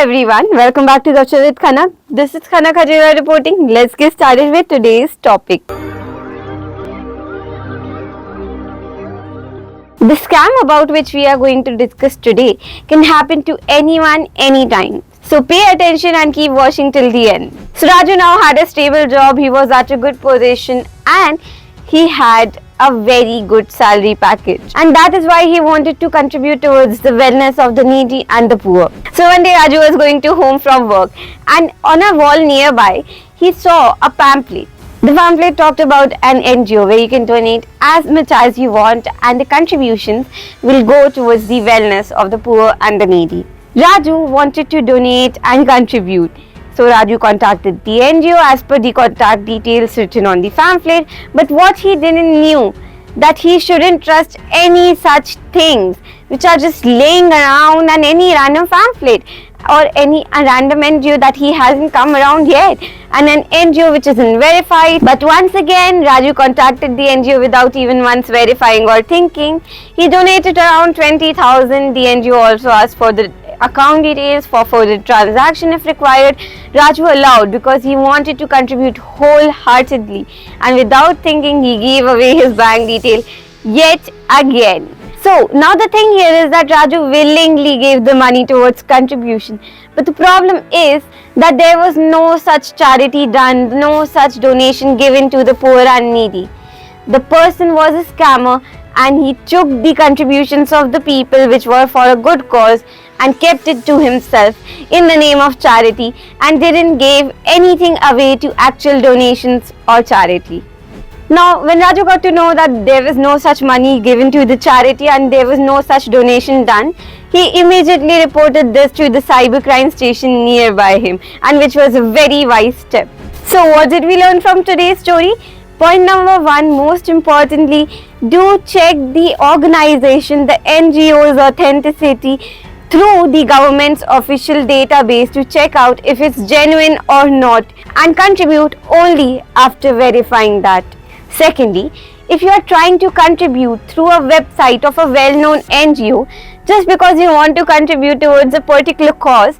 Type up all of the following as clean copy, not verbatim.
everyone, welcome back to Dr. with Khanna. This is Khanna Khajura reporting. Let's get started with today's topic. The scam about which we are going to discuss today can happen to anyone, anytime. So pay attention and keep watching till the end. So Raju now had a stable job, he was at a good position and he had a very good salary package, and that is why he wanted to contribute towards the wellness of the needy and the poor. So one day Raju was going to home from work and on a wall nearby he saw a pamphlet. The pamphlet talked about an NGO where you can donate as much as you want and the contributions will go towards the wellness of the poor and the needy. Raju wanted to donate and contribute. So Raju contacted the NGO as per the contact details written on the pamphlet, but what he didn't knew that he shouldn't trust any such things which are just laying around and any random pamphlet or any random NGO that he hasn't come around yet, and an NGO which isn't verified. But once again Raju contacted the NGO without even once verifying or thinking. He donated around 20,000. The NGO also asked for the account details for further transaction if required. Raju allowed because he wanted to contribute wholeheartedly, and without thinking he gave away his bank detail yet again. So now the thing here is that Raju willingly gave the money towards contribution, but the problem is that there was no such charity done, no such donation given to the poor and needy. The person was a scammer and he took the contributions of the people which were for a good cause and kept it to himself in the name of charity and didn't give anything away to actual donations or charity. Now when Raju got to know that there was no such money given to the charity and there was no such donation done, he immediately reported this to the cybercrime station nearby him, and which was a very wise step. So what did we learn from today's story? Point number 1, most importantly, do check the organization, the NGO's authenticity through the government's official database to check out if it's genuine or not, and contribute only after verifying that. Secondly, if you are trying to contribute through a website of a well-known NGO just because you want to contribute towards a particular cause,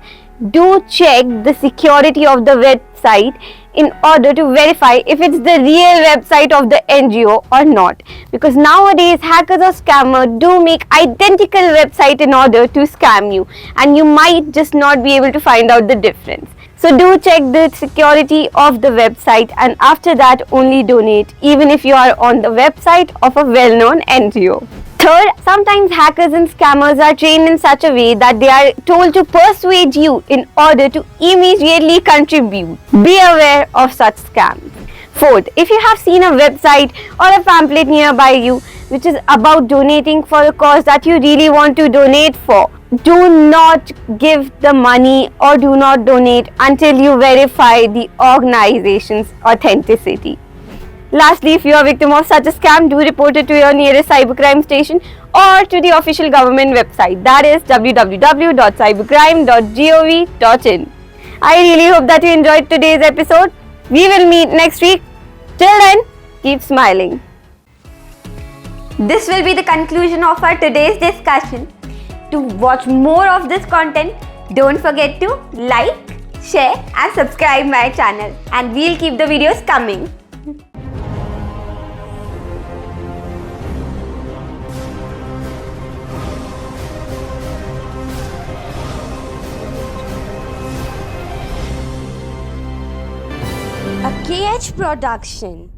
do check the security of the website in order to verify if it's the real website of the NGO or not, because nowadays hackers or scammers do make identical website in order to scam you, and you might just not be able to find out the difference. So do check the security of the website and after that only donate, even if you are on the website of a well-known NGO. Third, sometimes hackers and scammers are trained in such a way that they are told to persuade you in order to immediately contribute. Be aware of such scams. Fourth, if you have seen a website or a pamphlet nearby you which is about donating for a cause that you really want to donate for, do not give the money or do not donate until you verify the organization's authenticity. Lastly, if you are a victim of such a scam, do report it to your nearest cybercrime station or to the official government website, that is www.cybercrime.gov.in. I really hope that you enjoyed today's episode. We will meet next week. Till then, keep smiling. This will be the conclusion of our today's discussion. To watch more of this content, don't forget to like, share and subscribe my channel, and we'll keep the videos coming. A KH production.